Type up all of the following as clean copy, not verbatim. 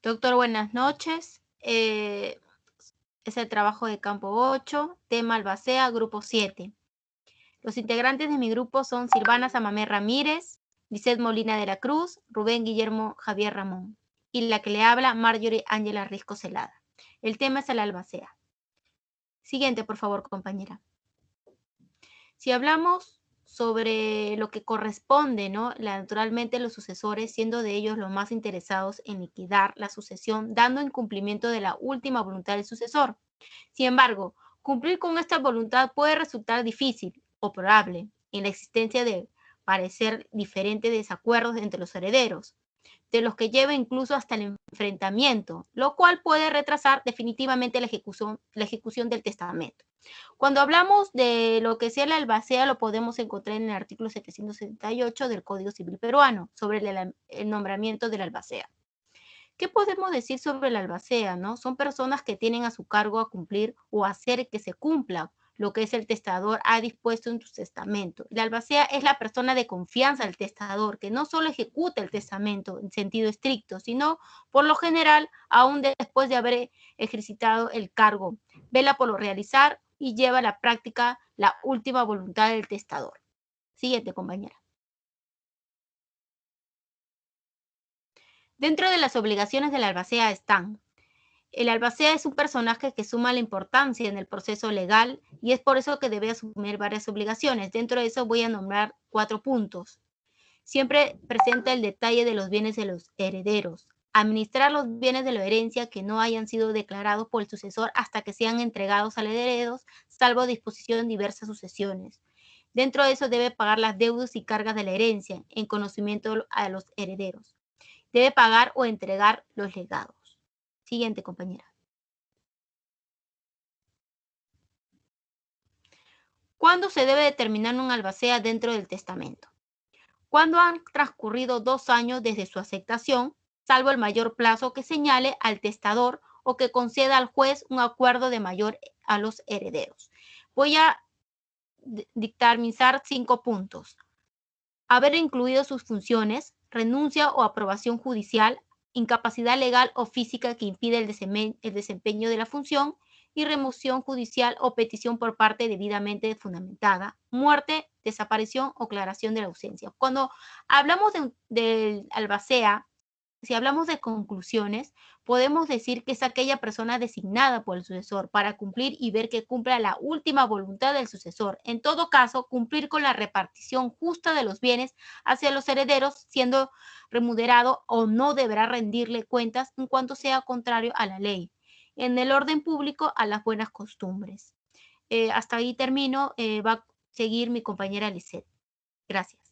Doctor, buenas noches. Es el trabajo de campo 8, tema albacea, grupo 7. Los integrantes de mi grupo son Silvana Samamé Ramírez, Lisset Molina de la Cruz, Rubén Guillermo Javier Ramón y la que le habla, Marjorie Ángela Risco Celada. El tema es el albacea. Siguiente, por favor, compañera. Si hablamos sobre lo que corresponde, ¿no? Naturalmente los sucesores, siendo de ellos los más interesados en liquidar la sucesión, dando incumplimiento de la última voluntad del sucesor. Sin embargo, cumplir con esta voluntad puede resultar difícil o probable en la existencia de parecer diferentes desacuerdos entre los herederos, de los que lleva incluso hasta el enfrentamiento, lo cual puede retrasar definitivamente la ejecución del testamento. Cuando hablamos de lo que sea la albacea, lo podemos encontrar en el artículo 768 del Código Civil peruano, sobre el nombramiento del albacea. ¿Qué podemos decir sobre la albacea, no? Son personas que tienen a su cargo a cumplir o hacer que se cumpla lo que es el testador ha dispuesto en su testamento. La albacea es la persona de confianza del testador, que no solo ejecuta el testamento en sentido estricto, sino, por lo general, aún después de haber ejercitado el cargo, vela por lo realizar y lleva a la práctica la última voluntad del testador. Siguiente, compañera. Dentro de las obligaciones de la albacea están: el albacea es un personaje que suma la importancia en el proceso legal y es por eso que debe asumir varias obligaciones. Dentro de eso voy a nombrar 4 puntos. Siempre presenta el detalle de los bienes de los herederos. Administrar los bienes de la herencia que no hayan sido declarados por el sucesor hasta que sean entregados a los herederos, salvo disposición en diversas sucesiones. Dentro de eso debe pagar las deudas y cargas de la herencia en conocimiento a los herederos. Debe pagar o entregar los legados. Siguiente, compañera. ¿Cuándo se debe determinar un albacea dentro del testamento? Cuando han transcurrido 2 años desde su aceptación, salvo el mayor plazo que señale al testador o que conceda al juez un acuerdo de mayor a los herederos. Voy a dictaminar 5 puntos. Haber incluido sus funciones, renuncia o aprobación judicial, incapacidad legal o física que impide el desempeño de la función y remoción judicial o petición por parte debidamente fundamentada, muerte, desaparición o aclaración de la ausencia. Cuando hablamos del albacea, si hablamos de conclusiones, podemos decir que es aquella persona designada por el sucesor para cumplir y ver que cumpla la última voluntad del sucesor. En todo caso, cumplir con la repartición justa de los bienes hacia los herederos, siendo remunerado o no deberá rendirle cuentas en cuanto sea contrario a la ley. En el orden público, a las buenas costumbres. Hasta ahí termino. Va a seguir mi compañera Lisset. Gracias.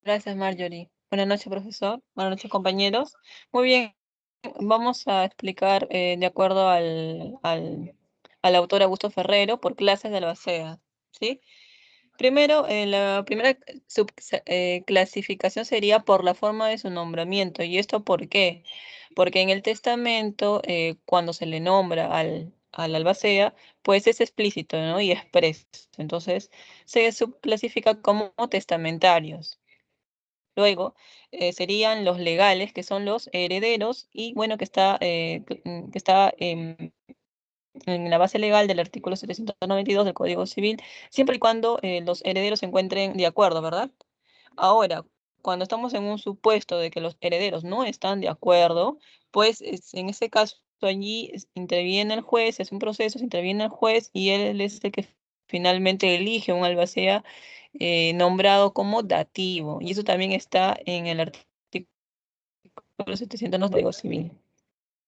Gracias, Marjorie. Buenas noches, profesor. Buenas noches, compañeros. Muy bien, vamos a explicar de acuerdo al autor Augusto Ferrero por clases de albacea, ¿sí? Primero, la primera clasificación sería por la forma de su nombramiento. ¿Y esto por qué? Porque en el testamento, cuando se le nombra al albacea, pues es explícito, ¿no? Y expreso. Entonces, se subclasifica como testamentarios. Luego serían los legales, que son los herederos, y bueno, que está en la base legal del artículo 792 del Código Civil, siempre y cuando los herederos se encuentren de acuerdo, ¿verdad? Ahora, cuando estamos en un supuesto de que los herederos no están de acuerdo, pues en ese caso allí interviene el juez, es un proceso, se interviene el juez y él es el que finalmente elige un albacea nombrado como dativo. Y eso también está en el artículo 700 del Código Civil.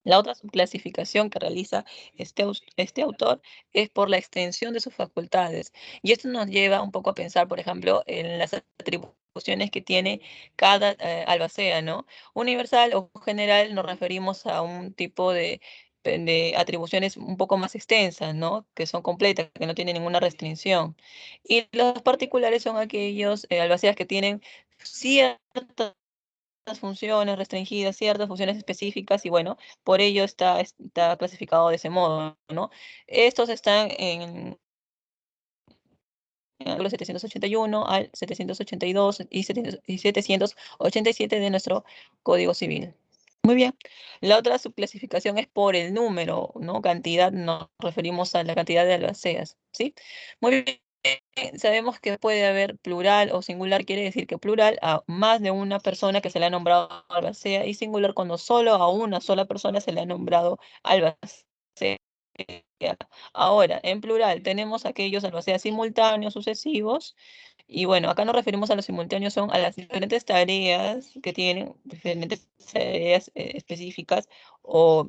La otra subclasificación que realiza este autor es por la extensión de sus facultades. Y esto nos lleva un poco a pensar, por ejemplo, en las atribuciones que tiene cada albacea, ¿no? Universal o general nos referimos a un tipo de atribuciones un poco más extensas, ¿no? Que son completas, que no tienen ninguna restricción. Y los particulares son aquellos albaceas que tienen ciertas funciones restringidas, ciertas funciones específicas y bueno, por ello está clasificado de ese modo, ¿no? Estos están artículo 781 al 782 y 787 de nuestro Código Civil. Muy bien. La otra subclasificación es por el número, ¿no? Cantidad, nos referimos a la cantidad de albaceas, ¿sí? Muy bien. Sabemos que puede haber plural o singular, quiere decir que plural a más de una persona que se le ha nombrado albacea, y singular cuando solo a una sola persona se le ha nombrado albacea. Ahora, en plural tenemos aquellos albaceas simultáneos, sucesivos, y bueno, acá nos referimos a los simultáneos, son a las diferentes tareas que tienen, diferentes tareas específicas, o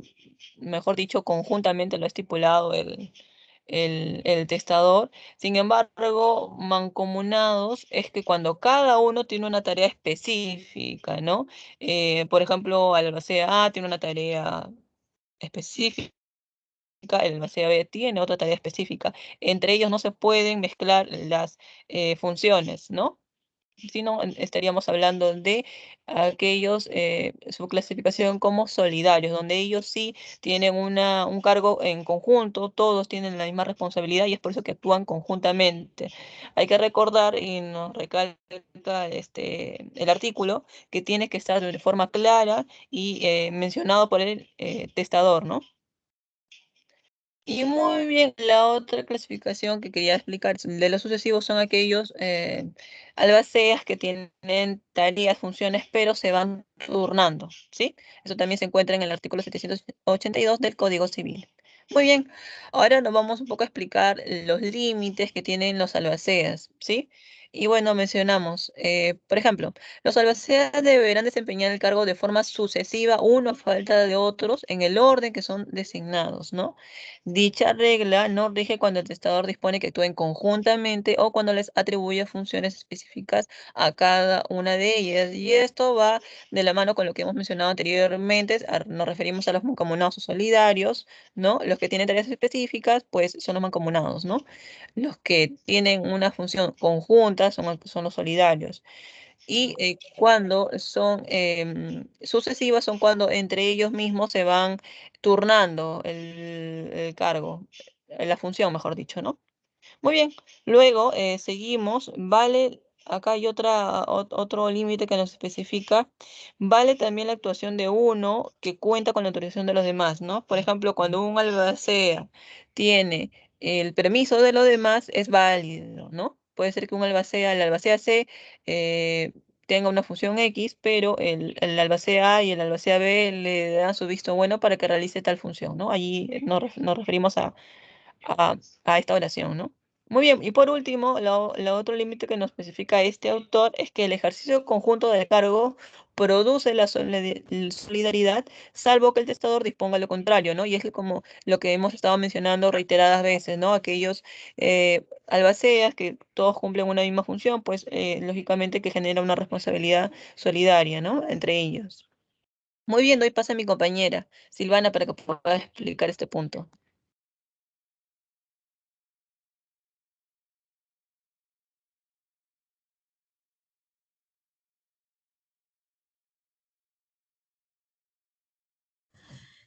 mejor dicho, conjuntamente lo ha estipulado el testador. Sin embargo, mancomunados es que cuando cada uno tiene una tarea específica, ¿no? Por ejemplo, el albacea A tiene una tarea específica, el albacea B tiene otra tarea específica. Entre ellos no se pueden mezclar las funciones, ¿no? Si no, estaríamos hablando de aquellos, su clasificación como solidarios, donde ellos sí tienen un cargo en conjunto, todos tienen la misma responsabilidad y es por eso que actúan conjuntamente. Hay que recordar, y nos recalca el artículo, que tiene que estar de forma clara y mencionado por el testador, ¿no? Y muy bien, la otra clasificación que quería explicar de los sucesivos son aquellos albaceas que tienen tareas, funciones, pero se van turnando, ¿sí? Eso también se encuentra en el artículo 782 del Código Civil. Muy bien, ahora nos vamos un poco a explicar los límites que tienen los albaceas, ¿sí? Y bueno, mencionamos, por ejemplo, los albaceas deberán desempeñar el cargo de forma sucesiva, uno a falta de otros, en el orden que son designados, ¿no? Dicha regla no rige cuando el testador dispone que actúen conjuntamente o cuando les atribuye funciones específicas a cada una de ellas. Y esto va de la mano con lo que hemos mencionado anteriormente. Nos referimos a los mancomunados o solidarios, ¿no? Los que tienen tareas específicas, pues son los mancomunados, ¿no? Los que tienen una función conjunta son los solidarios. Y cuando son sucesivas, son cuando entre ellos mismos se van turnando el cargo, la función, mejor dicho, ¿no? Muy bien, luego seguimos, vale, acá hay otro límite que nos especifica, vale también la actuación de uno que cuenta con la autorización de los demás, ¿no? Por ejemplo, cuando un albacea tiene el permiso de los demás, es válido, ¿no? Puede ser que el albacea C, tenga una función X, pero el albacea A y el albacea B le dan su visto bueno para que realice tal función, ¿no? Allí nos referimos a esta oración, ¿no? Muy bien, y por último, la otro límite que nos especifica este autor es que el ejercicio conjunto del cargo produce la solidaridad, salvo que el testador disponga lo contrario, ¿no? Y es como lo que hemos estado mencionando reiteradas veces, ¿no? Aquellos albaceas que todos cumplen una misma función, pues lógicamente que genera una responsabilidad solidaria, ¿no? Entre ellos. Muy bien, doy paso a mi compañera Silvana para que pueda explicar este punto.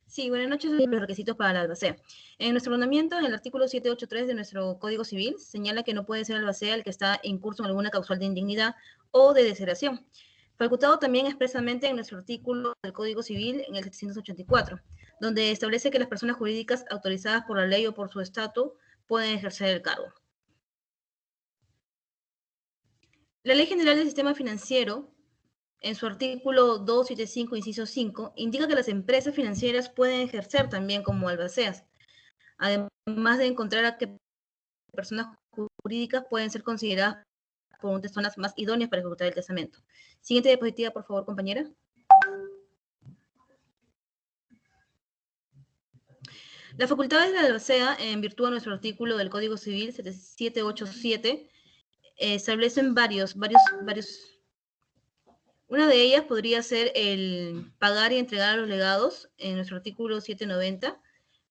Sí, buenas noches. Los requisitos para la albacea. En nuestro ordenamiento, en el artículo 783 de nuestro Código Civil, señala que no puede ser albacea el que está en curso en alguna causal de indignidad o de deserción. Facultado también expresamente en nuestro artículo del Código Civil, en el 784, donde establece que las personas jurídicas autorizadas por la ley o por su estatuto pueden ejercer el cargo. La Ley General del Sistema Financiero, en su artículo 275, inciso 5, indica que las empresas financieras pueden ejercer también como albaceas, además de encontrar a que personas jurídicas pueden ser consideradas por personas más idóneas para ejecutar el testamento. Siguiente diapositiva, por favor, compañera. Las facultades de la albacea, en virtud de nuestro artículo del Código Civil 787, establecen varios. Una de ellas podría ser el pagar y entregar a los legados, en nuestro artículo 790,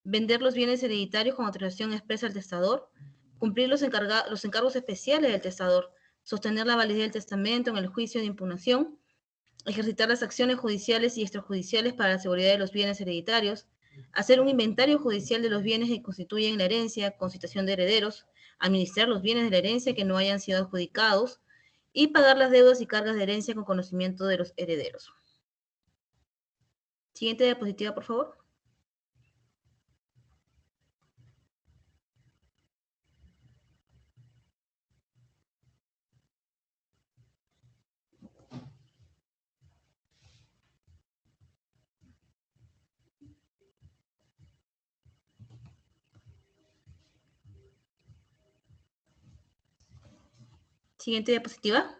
vender los bienes hereditarios con autorización expresa del testador, cumplir los encargos especiales del testador, sostener la validez del testamento en el juicio de impugnación, ejercitar las acciones judiciales y extrajudiciales para la seguridad de los bienes hereditarios, hacer un inventario judicial de los bienes que constituyen la herencia con citación de herederos, administrar los bienes de la herencia que no hayan sido adjudicados y pagar las deudas y cargas de herencia con conocimiento de los herederos. Siguiente diapositiva, por favor. Siguiente diapositiva.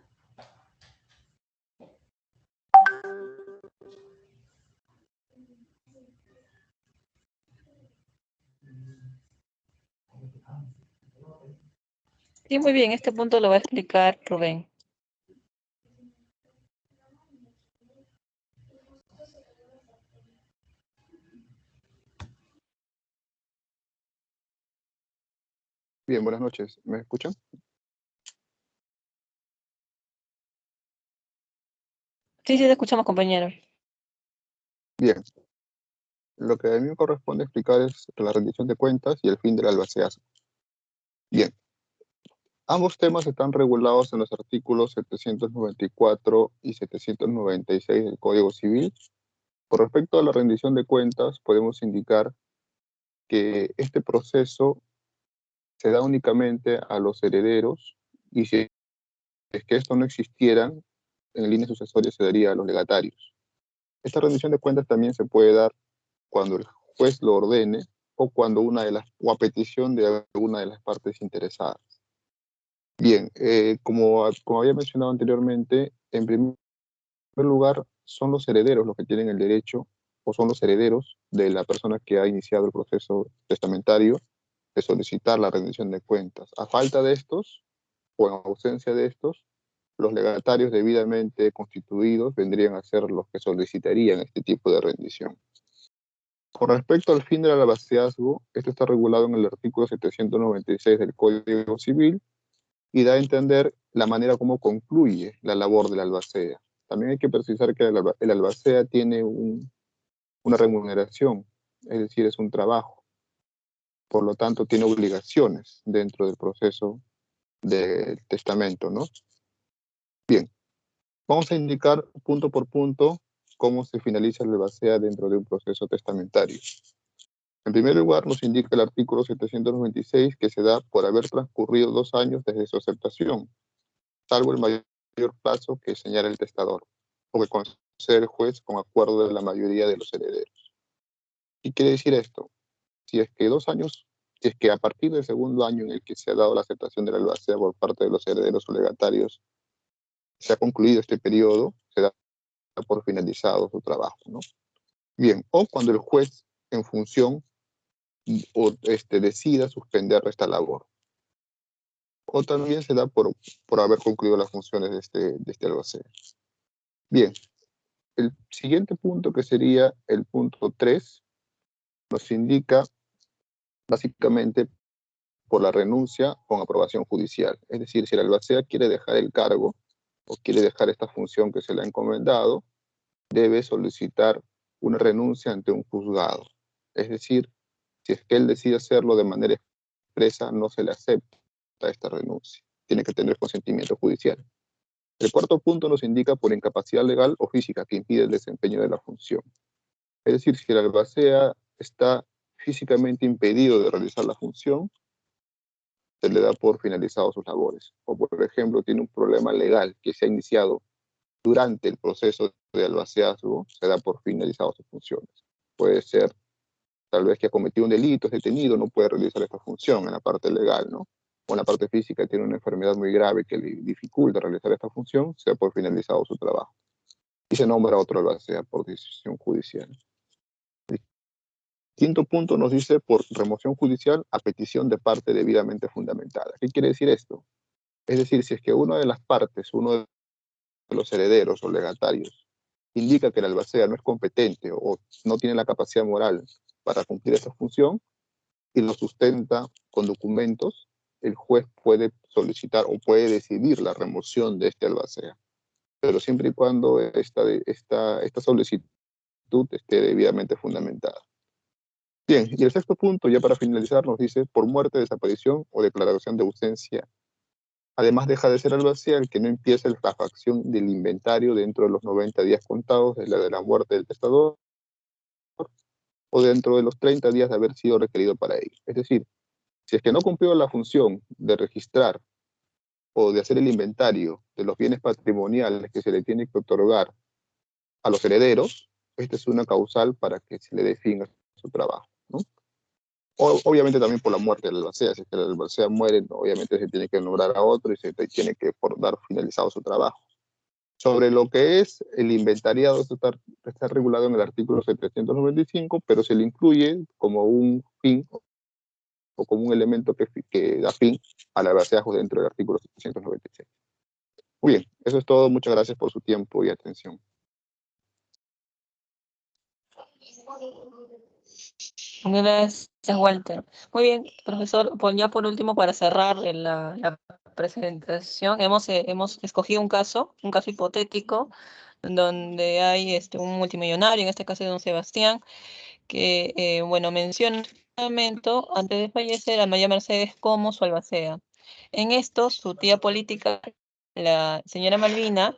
Sí, muy bien, este punto lo va a explicar Rubén. Bien, buenas noches. ¿Me escuchan? Sí, te escuchamos, compañero. Bien. Lo que a mí me corresponde explicar es la rendición de cuentas y el fin del albaceazo. Bien. Ambos temas están regulados en los artículos 794 y 796 del Código Civil. Con respecto a la rendición de cuentas, podemos indicar que este proceso se da únicamente a los herederos y si es que esto no existieran, en línea sucesoria se daría a los legatarios. Esta rendición de cuentas también se puede dar cuando el juez lo ordene o cuando o a petición de alguna de las partes interesadas. Bien, como había mencionado anteriormente, en primer lugar son los herederos los que tienen el derecho o son los herederos de la persona que ha iniciado el proceso testamentario de solicitar la rendición de cuentas. A falta de estos o en ausencia de estos, los legatarios debidamente constituidos vendrían a ser los que solicitarían este tipo de rendición. Con respecto al fin del albaceazgo, esto está regulado en el artículo 796 del Código Civil y da a entender la manera como concluye la labor del albacea. También hay que precisar que el albacea tiene una remuneración, es decir, es un trabajo. Por lo tanto, tiene obligaciones dentro del proceso del testamento, ¿no? Bien, vamos a indicar punto por punto cómo se finaliza el albacea dentro de un proceso testamentario. En primer lugar, nos indica el artículo 796 que se da por haber transcurrido 2 años desde su aceptación, salvo el mayor plazo que señala el testador, o que concede el juez con acuerdo de la mayoría de los herederos. ¿Qué quiere decir esto? Si es que 2 años, si es que a partir del segundo año en el que se ha dado la aceptación de la albacea por parte de los herederos o legatarios, se ha concluido este periodo, se da por finalizado su trabajo, ¿no? Bien, o cuando el juez, en función decida suspender esta labor. O también se da por haber concluido las funciones de este albacea. Bien, el siguiente punto, que sería el punto 3, nos indica básicamente por la renuncia con aprobación judicial. Es decir, si el albacea quiere dejar el cargo o quiere dejar esta función que se le ha encomendado, debe solicitar una renuncia ante un juzgado. Es decir, si es que él decide hacerlo de manera expresa, no se le acepta esta renuncia. Tiene que tener consentimiento judicial. El cuarto punto nos indica por incapacidad legal o física que impide el desempeño de la función. Es decir, si el albacea está físicamente impedido de realizar la función, se le da por finalizado sus labores. O, por ejemplo, tiene un problema legal que se ha iniciado durante el proceso de albaceazgo, se da por finalizado sus funciones. Puede ser tal vez que ha cometido un delito, es detenido, no puede realizar esta función en la parte legal, ¿no? O en la parte física tiene una enfermedad muy grave que le dificulta realizar esta función, se da por finalizado su trabajo. Y se nombra otro albacea por decisión judicial. El quinto punto nos dice por remoción judicial a petición de parte debidamente fundamentada. ¿Qué quiere decir esto? Es decir, si es que una de las partes, uno de los herederos o legatarios, indica que el albacea no es competente o no tiene la capacidad moral para cumplir esta función y lo sustenta con documentos, el juez puede solicitar o puede decidir la remoción de este albacea, pero siempre y cuando esta solicitud esté debidamente fundamentada. Bien, y el sexto punto, ya para finalizar, nos dice, por muerte, desaparición o declaración de ausencia. Además, deja de ser albacea el que no empiece la facción del inventario dentro de los 90 días contados de la muerte del testador o dentro de los 30 días de haber sido requerido para ello. Es decir, si es que no cumplió la función de registrar o de hacer el inventario de los bienes patrimoniales que se le tiene que otorgar a los herederos, esta es una causal para que se le dé fin a su trabajo, ¿no? Obviamente también por la muerte del albacea, si es que el albacea muere, obviamente se tiene que nombrar a otro y se tiene que dar finalizado su trabajo. Sobre lo que es el inventariado, esto está regulado en el artículo 795, pero se le incluye como un fin o como un elemento que da fin al albaceajo dentro del artículo 796. Muy bien, eso es todo. Muchas gracias por su tiempo y atención. Gracias, Walter. Muy bien, profesor. Pues ya por último, para cerrar la presentación, hemos escogido un caso hipotético, donde hay un multimillonario, en este caso de don Sebastián, que, bueno, menciona en su testamento, antes de fallecer, a María Mercedes como su albacea. En esto, su tía política, la señora Malvina,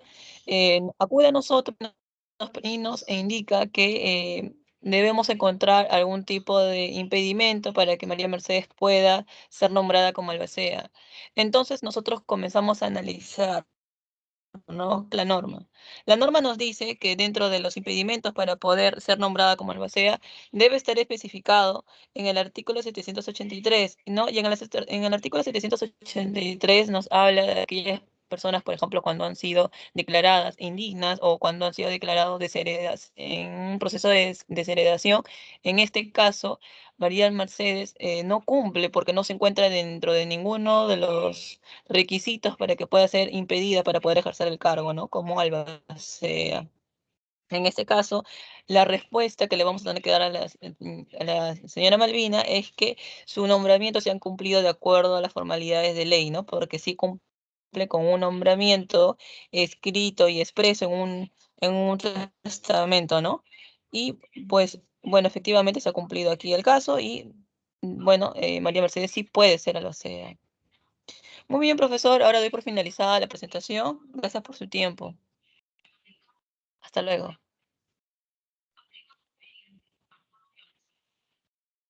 acude a nosotros y nos indica que debemos encontrar algún tipo de impedimento para que María Mercedes pueda ser nombrada como albacea. Entonces nosotros comenzamos a analizar, ¿no?, la norma. La norma nos dice que dentro de los impedimentos para poder ser nombrada como albacea debe estar especificado en el artículo 783, ¿no? Y en el artículo 783 nos habla de aquellas personas, por ejemplo, cuando han sido declaradas indignas o cuando han sido declarados desheredadas en un proceso de desheredación. En este caso, María Mercedes no cumple porque no se encuentra dentro de ninguno de los requisitos para que pueda ser impedida para poder ejercer el cargo, ¿no?, como albacea. En este caso, la respuesta que le vamos a tener que dar a la señora Malvina es que su nombramiento se han cumplido de acuerdo a las formalidades de ley, ¿no? Porque sí cumple con un nombramiento escrito y expreso en un testamento, ¿no? Y pues, bueno, efectivamente se ha cumplido aquí el caso y, bueno, María Mercedes sí puede ser albacea. Muy bien, profesor. Ahora doy por finalizada la presentación. Gracias por su tiempo. Hasta luego.